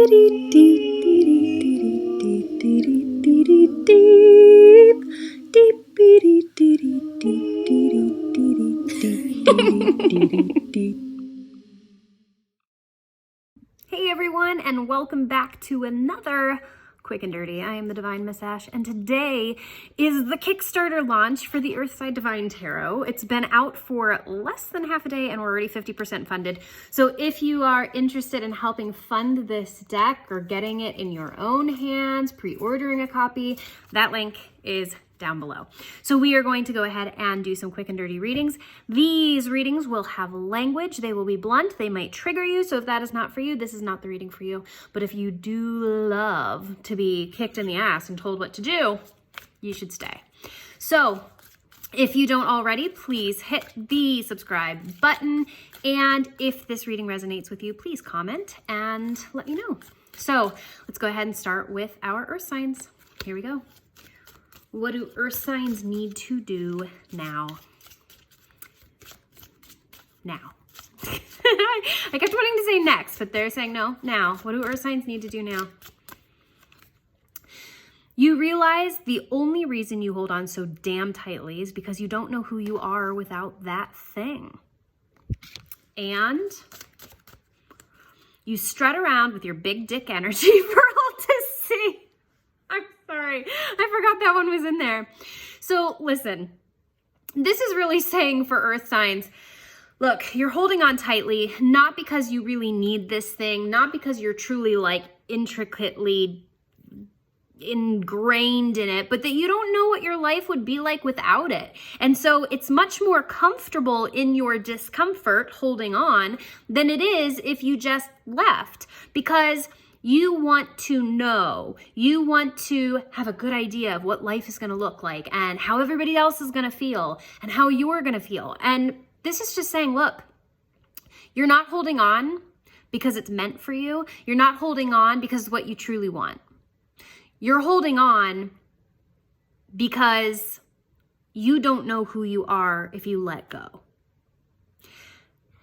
Hey everyone, and welcome back to another Quick and Dirty. I am the Divine Miss Ash, and today is the Kickstarter launch for the Earthside Divine Tarot. It's been out for less than half a day, and we're already 50% funded. So if you are interested in helping fund this deck or getting it in your own hands, pre-ordering a copy, that link is down below. So we are going to go ahead and do some quick and dirty readings. These readings will have language. They will be blunt. They might trigger you. So if that is not for you, this is not the reading for you. But if you do love to be kicked in the ass and told what to do, you should stay. So if you don't already, please hit the subscribe button. And if this reading resonates with you, please comment and let me know. So let's go ahead and start with our earth signs. Here we go. What do earth signs need to do now? Now. I kept wanting to say next, but they're saying no, now. What do earth signs need to do now? You realize the only reason you hold on so damn tightly is because you don't know who you are without that thing. And you strut around with your big dick energy for all to see. I'm sorry, I forgot that one was in there. So listen, this is really saying for earth signs, look, you're holding on tightly, not because you really need this thing, not because you're truly like intricately ingrained in it, but that you don't know what your life would be like without it. And so it's much more comfortable in your discomfort holding on than it is if you just left, because you want to know, you want to have a good idea of what life is going to look like and how everybody else is going to feel and how you're going to feel. And this is just saying, look, you're not holding on because it's meant for you. You're not holding on because it's what you truly want. You're holding on because you don't know who you are if you let go.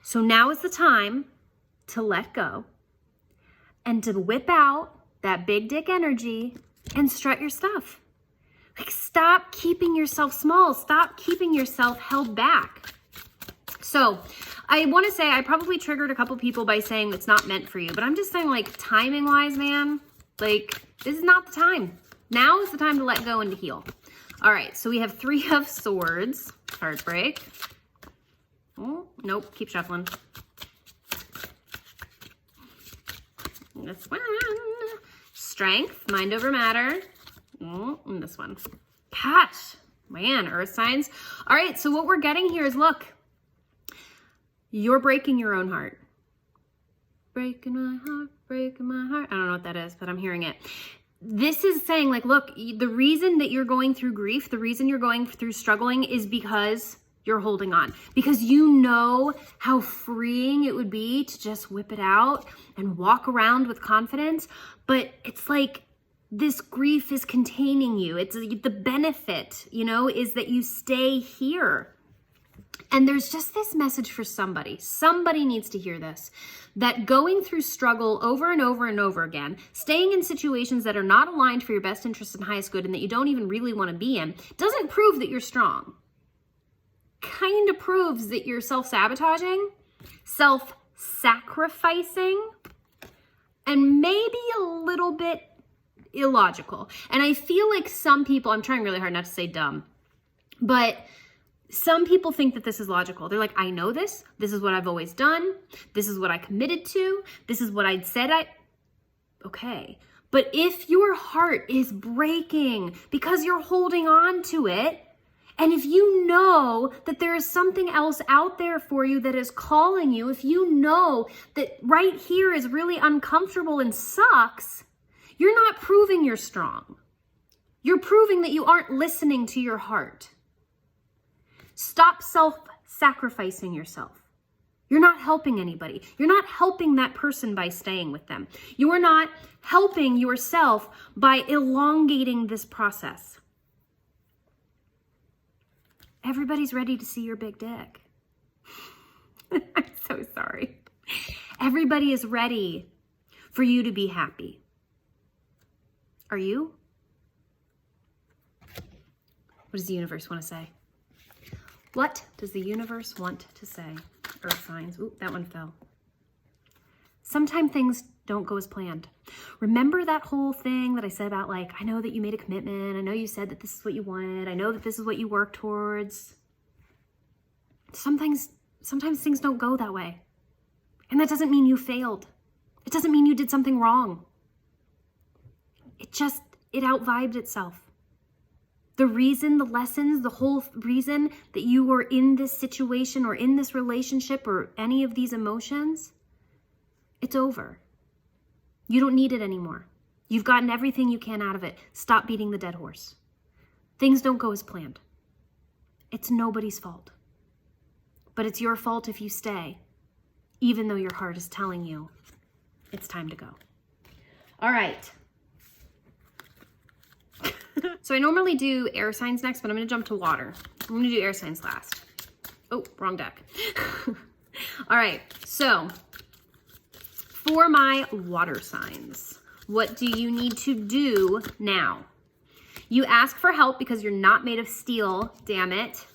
So now is the time to let go and to whip out that big dick energy and strut your stuff. Like, stop keeping yourself small. Stop keeping yourself held back. So I want to say I probably triggered a couple people by saying it's not meant for you, but I'm just saying, like, timing wise, man, like, this is not the time. Now is the time to let go and to heal. All right, so we have 3 of Swords, heartbreak. Oh, nope, keep shuffling. This one, Strength, mind over matter. Oh, and this one. Gosh, man, earth signs. All right, so what we're getting here is, look, you're breaking your own heart. Breaking my heart, breaking my heart. I don't know what that is, but I'm hearing it. This is saying, like, look, the reason that you're going through grief, the reason you're going through struggling is because you're holding on, because you know how freeing it would be to just whip it out and walk around with confidence. But it's like this grief is containing you. It's the benefit, you know, is that you stay here. And there's just this message for somebody. Somebody needs to hear this, that going through struggle over and over and over again, staying in situations that are not aligned for your best interest and highest good and that you don't even really want to be in, doesn't prove that you're strong. Kind of proves that you're self-sabotaging, self-sacrificing, and maybe a little bit illogical. And I feel like some people, I'm trying really hard not to say dumb, but some people think that this is logical. They're like, I know this. This is what I've always done. This is what I committed to. This is what I'd said okay. But if your heart is breaking because you're holding on to it, and if you know that there is something else out there for you that is calling you, if you know that right here is really uncomfortable and sucks, you're not proving you're strong. You're proving that you aren't listening to your heart. Stop self-sacrificing yourself. You're not helping anybody. You're not helping that person by staying with them. You are not helping yourself by elongating this process. Everybody's ready to see your big dick. I'm so sorry. Everybody is ready for you to be happy. Are you? What does the universe want to say? What does the universe want to say? Earth signs. Ooh, that one fell. Sometimes things don't go as planned. Remember that whole thing that I said about, like, I know that you made a commitment. I know you said that this is what you wanted. I know that this is what you work towards. Sometimes things don't go that way. And that doesn't mean you failed. It doesn't mean you did something wrong. It out-vibed itself. The reason, the lessons, the whole reason that you were in this situation or in this relationship or any of these emotions, it's over. You don't need it anymore. You've gotten everything you can out of it. Stop beating the dead horse. Things don't go as planned. It's nobody's fault. But it's your fault if you stay, even though your heart is telling you it's time to go. All right. So I normally do air signs next, but I'm going to jump to water. I'm going to do air signs last. Oh, wrong deck. All right. So for my water signs, what do you need to do now? You ask for help because you're not made of steel, damn it.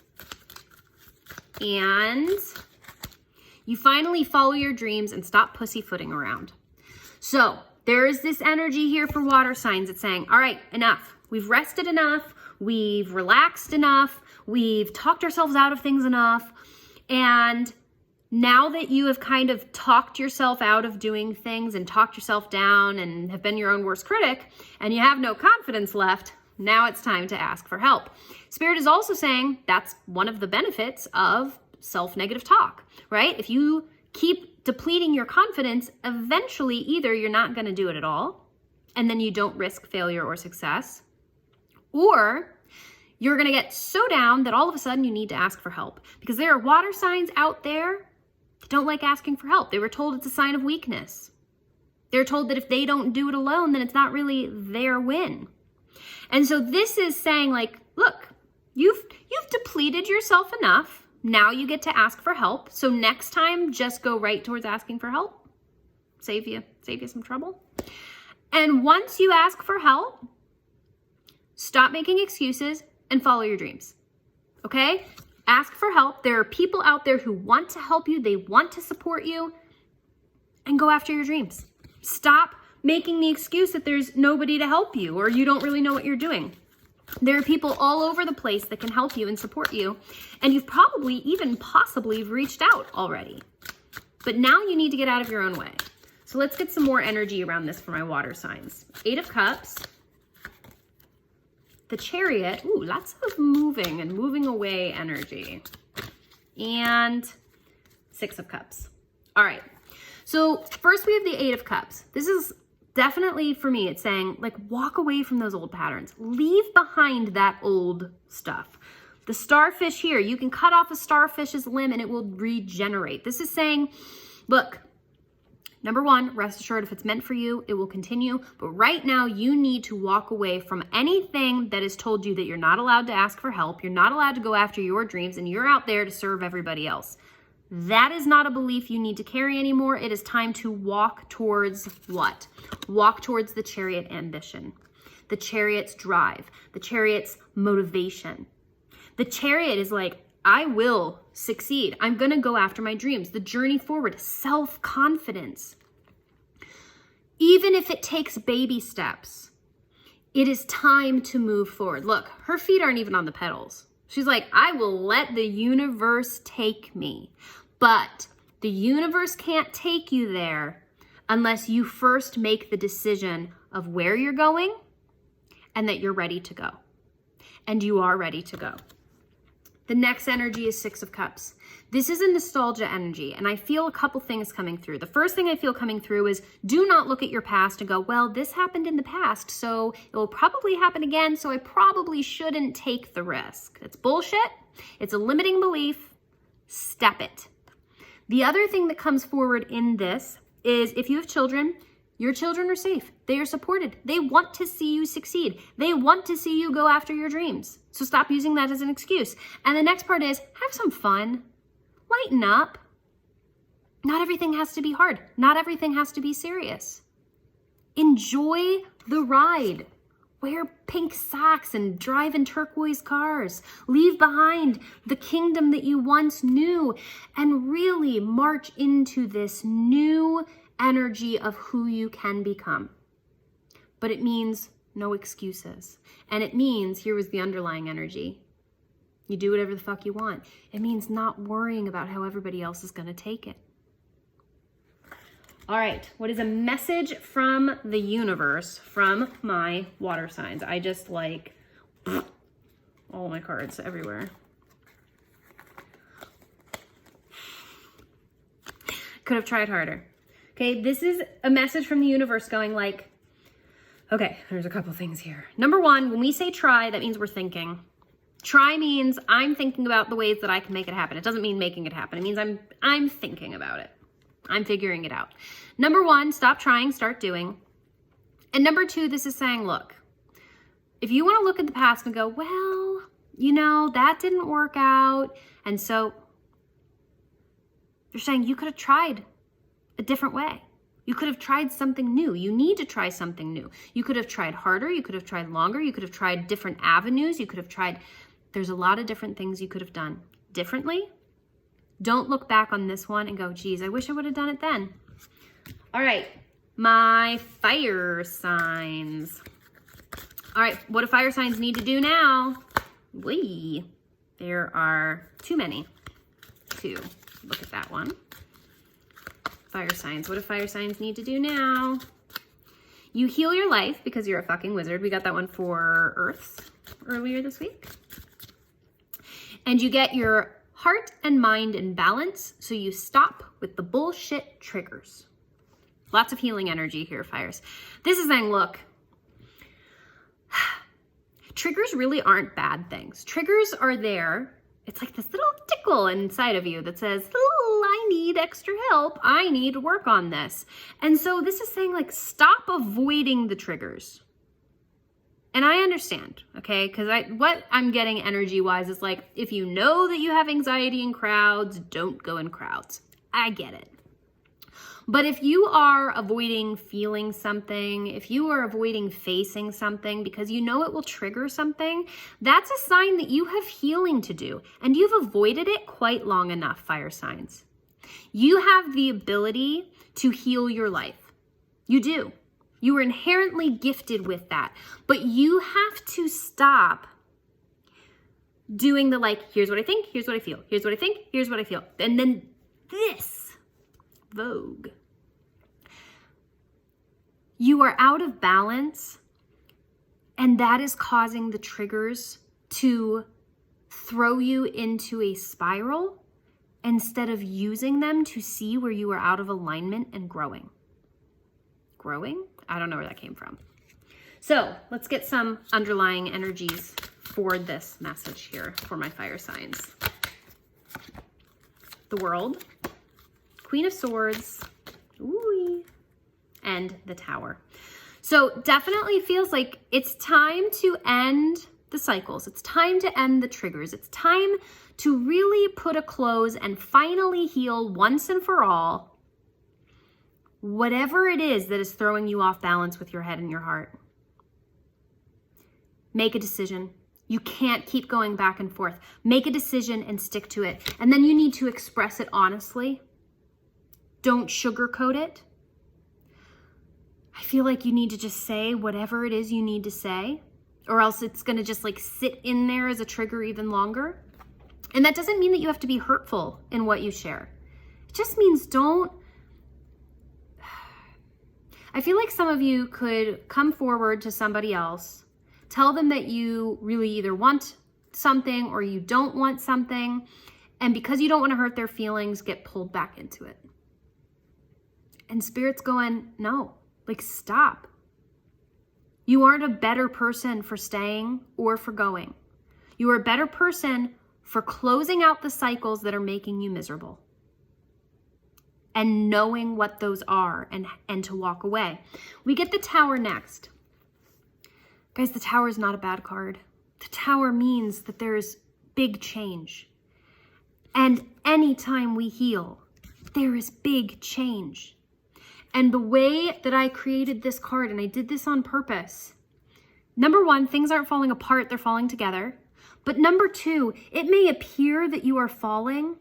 And you finally follow your dreams and stop pussyfooting around. So there is this energy here for water signs. It's saying, all right, enough. We've rested enough. We've relaxed enough. We've talked ourselves out of things enough. And now that you have kind of talked yourself out of doing things and talked yourself down and have been your own worst critic and you have no confidence left, now it's time to ask for help. Spirit is also saying that's one of the benefits of self-negative talk, right? If you keep depleting your confidence, eventually either you're not going to do it at all and then you don't risk failure or success, or you're going to get so down that all of a sudden you need to ask for help, because there are water signs out there that don't like asking for help. They were told it's a sign of weakness. They're told that if they don't do it alone, then it's not really their win. And so this is saying, like, look, you've depleted yourself enough. Now you get to ask for help. So next time, just go right towards asking for help. Save you some trouble. And once you ask for help, stop making excuses and follow your dreams. Okay? Ask for help. There are people out there who want to help you. They want to support you. And go after your dreams. Stop making the excuse that there's nobody to help you or you don't really know what you're doing. There are people all over the place that can help you and support you. And you've probably even possibly reached out already. But now you need to get out of your own way. So let's get some more energy around this for my water signs. 8 of Cups. The Chariot. Ooh, lots of moving and moving away energy. And 6 of Cups. All right. So first we have the 8 of Cups. This is definitely, for me, it's saying, like, walk away from those old patterns. Leave behind that old stuff. The starfish here, you can cut off a starfish's limb and it will regenerate. This is saying, look, number one, rest assured, if it's meant for you, it will continue. But right now, you need to walk away from anything that has told you that you're not allowed to ask for help. You're not allowed to go after your dreams, and you're out there to serve everybody else. That is not a belief you need to carry anymore. It is time to walk towards what? Walk towards the Chariot ambition, the Chariot's drive, the Chariot's motivation. The Chariot is like, I will succeed. I'm going to go after my dreams. The journey forward, self-confidence. Even if it takes baby steps, it is time to move forward. Look, her feet aren't even on the pedals. She's like, I will let the universe take me. But the universe can't take you there unless you first make the decision of where you're going and that you're ready to go. And you are ready to go. The next energy is 6 of Cups. This is a nostalgia energy, and I feel a couple things coming through. The first thing I feel coming through is do not look at your past and go, well, this happened in the past, so it will probably happen again, so I probably shouldn't take the risk. It's bullshit. It's a limiting belief. Step it. The other thing that comes forward in this is if you have children, your children are safe. They are supported. They want to see you succeed. They want to see you go after your dreams. So stop using that as an excuse. And the next part is have some fun. Lighten up. Not everything has to be hard. Not everything has to be serious. Enjoy the ride. Wear pink socks and drive in turquoise cars. Leave behind the kingdom that you once knew and really march into this new energy of who you can become. But it means no excuses. And it means, here was the underlying energy, you do whatever the fuck you want. It means not worrying about how everybody else is going to take it. All right, what is a message from the universe from my water signs? I just like all my cards everywhere. Could have tried harder. Okay, this is a message from the universe going like, okay, there's a couple things here. Number one, when we say try, that means we're thinking. Try means I'm thinking about the ways that I can make it happen. It doesn't mean making it happen. It means I'm thinking about it. I'm figuring it out. Number one, stop trying, start doing. And number two, this is saying, look, if you want to look at the past and go, well, you know, that didn't work out. And so you're saying you could have tried a different way. You could have tried something new. You need to try something new. You could have tried harder. You could have tried longer. You could have tried different avenues. You could have tried, there's a lot of different things you could have done differently. Don't look back on this one and go, geez, I wish I would have done it then. All right, my fire signs. All right, what do fire signs need to do now? There are too many to look at that one. Fire signs, what do fire signs need to do now? You heal your life because you're a fucking wizard. We got that one for Earths earlier this week. And you get your heart and mind in balance, so you stop with the bullshit triggers. Lots of healing energy here, fires. This is saying, look, triggers really aren't bad things. Triggers are there. It's like this little tickle inside of you that says, oh, I need extra help. I need to work on this. And so this is saying, like, stop avoiding the triggers. And I understand, okay? Because what I'm getting energy-wise is like, if you know that you have anxiety in crowds, don't go in crowds. I get it. But if you are avoiding feeling something, if you are avoiding facing something because you know it will trigger something, that's a sign that you have healing to do. And you've avoided it quite long enough, fire signs. You have the ability to heal your life. You do. You are inherently gifted with that, but you have to stop doing the like, here's what I think, here's what I feel, here's what I think, here's what I feel. And then this, Vogue. You are out of balance, and that is causing the triggers to throw you into a spiral instead of using them to see where you are out of alignment and growing. Growing? I don't know where that came from. So let's get some underlying energies for this message here for my fire signs. The World, Queen of Swords, ooh, and the Tower. So definitely feels like it's time to end the cycles. It's time to end the triggers. It's time to really put a close and finally heal once and for all whatever it is that is throwing you off balance with your head and your heart. Make a decision. You can't keep going back and forth. Make a decision and stick to it. And then you need to express it honestly. Don't sugarcoat it. I feel like you need to just say whatever it is you need to say, or else it's going to just like sit in there as a trigger even longer. And that doesn't mean that you have to be hurtful in what you share. It just means don't. I feel like some of you could come forward to somebody else, tell them that you really either want something or you don't want something, and because you don't want to hurt their feelings, get pulled back into it. And Spirit's going, no, like stop. You aren't a better person for staying or for going. You are a better person for closing out the cycles that are making you miserable and knowing what those are and to walk away. We get the Tower next. Guys, the Tower is not a bad card. The Tower means that there's big change. And anytime we heal, there is big change. And the way that I created this card, and I did this on purpose, number one, things aren't falling apart, they're falling together. But number two, it may appear that you are falling,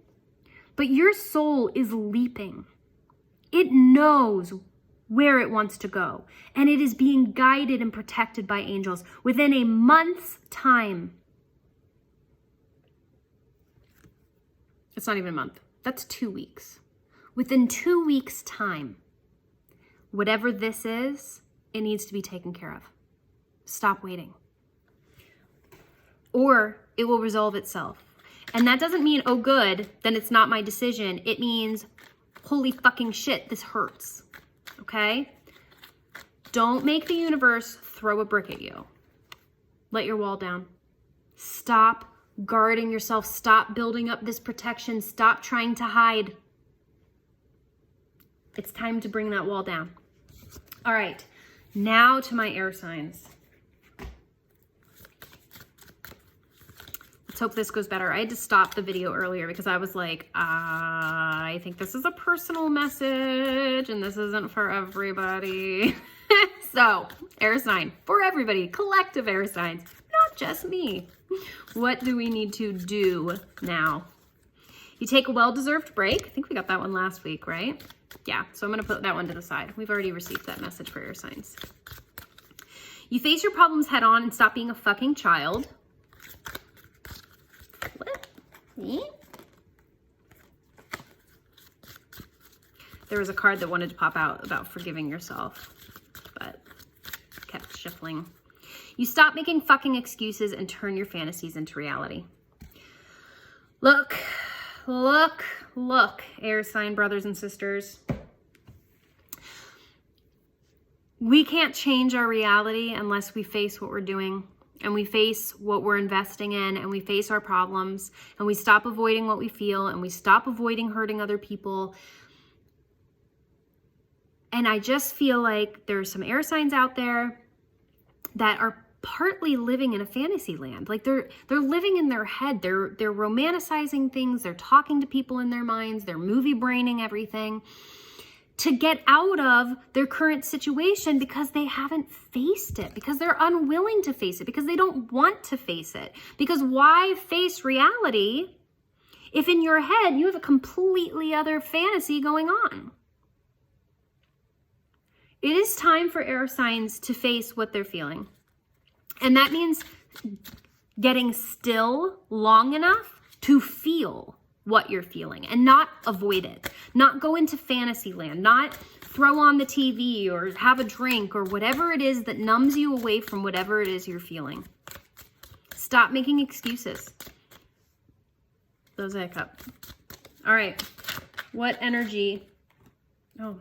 but your soul is leaping. It knows where it wants to go, and it is being guided and protected by angels within a month's time. It's not even a month. That's 2 weeks. Within 2 weeks' time, whatever this is, it needs to be taken care of. Stop waiting. Or it will resolve itself. And that doesn't mean, oh good, then it's not my decision. It means, holy fucking shit, this hurts. Okay? Don't make the universe throw a brick at you. Let your wall down. Stop guarding yourself. Stop building up this protection. Stop trying to hide. It's time to bring that wall down. All right, now to my air signs. Let's hope this goes better. I had to stop the video earlier because I was like, I think this is a personal message and this isn't for everybody. So, air sign for everybody, collective air signs, not just me. What do we need to do now? You take a well-deserved break. I think we got that one last week, right? Yeah, so I'm going to put that one to the side. We've already received that message for air signs. You face your problems head on and stop being a fucking child. What? There was a card that wanted to pop out about forgiving yourself, but kept shuffling. You stop making fucking excuses and turn your fantasies into reality. Look, air sign brothers and sisters. We can't change our reality unless we face what we're doing, and we face what we're investing in, and we face our problems, and we stop avoiding what we feel, and we stop avoiding hurting other people. And I just feel like there's some air signs out there that are partly living in a fantasy land. Like they're living in their head. They're romanticizing things. They're talking to people in their minds. They're movie braining everything to get out of their current situation because they haven't faced it, because they're unwilling to face it, because they don't want to face it. Because why face reality if in your head you have a completely other fantasy going on? It is time for air signs to face what they're feeling. And that means getting still long enough to feel what you're feeling and not avoid it, not go into fantasy land, not throw on the TV or have a drink or whatever it is that numbs you away from whatever it is you're feeling. Stop making excuses. Those I cup. All right. What energy? Oh,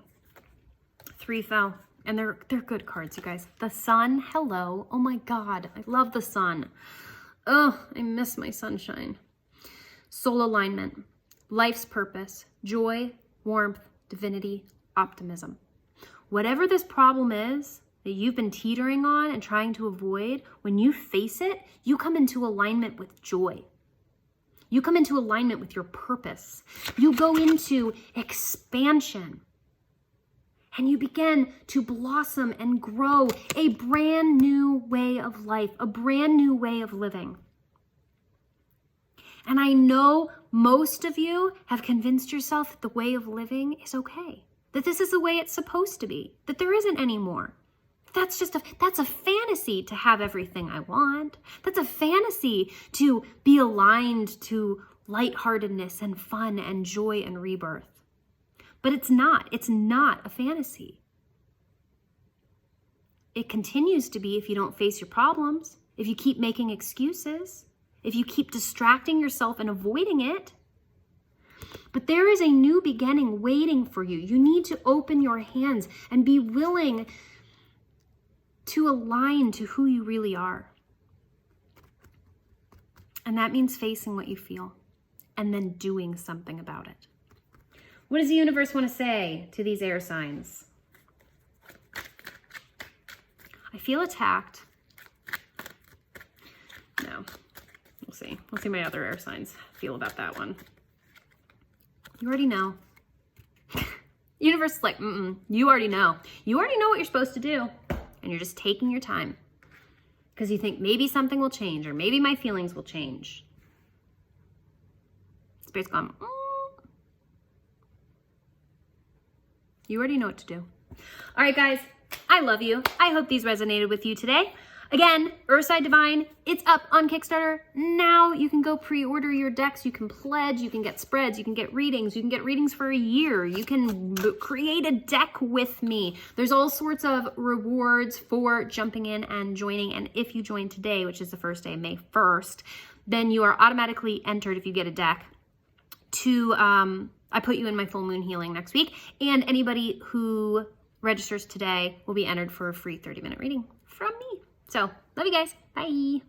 3 fell. And they're good cards, you guys. The sun, hello. Oh my God, I love the sun. Oh, I miss my sunshine. Soul alignment, life's purpose, joy, warmth, divinity, optimism. Whatever this problem is that you've been teetering on and trying to avoid, when you face it, you come into alignment with joy. You come into alignment with your purpose. You go into expansion. And you begin to blossom and grow a brand new way of life, a brand new way of living. And I know most of you have convinced yourself that the way of living is okay, that this is the way it's supposed to be, that there isn't any more. That's a fantasy to have everything I want. That's a fantasy to be aligned to lightheartedness and fun and joy and rebirth. But it's not a fantasy. It continues to be if you don't face your problems, if you keep making excuses, if you keep distracting yourself and avoiding it. But there is a new beginning waiting for you. You need to open your hands and be willing to align to who you really are. And that means facing what you feel and then doing something about it. What does the universe want to say to these air signs? I feel attacked. No, we'll see. We'll see my other air signs feel about that one. You already know. You universe is like, you already know. You already know what you're supposed to do. And you're just taking your time. Because you think maybe something will change, or maybe my feelings will change. Spirit's gone, You already know what to do. All right, guys, I love you. I hope these resonated with you today. Again, Earthside Divine, it's up on Kickstarter. Now you can go pre-order your decks. You can pledge, you can get spreads, you can get readings. You can get readings for a year. You can create a deck with me. There's all sorts of rewards for jumping in and joining. And if you join today, which is the first day, May 1st, then you are automatically entered if you get a deck to, I put you in my full moon healing next week. And anybody who registers today will be entered for a free 30-minute reading from me. So, love you guys. Bye.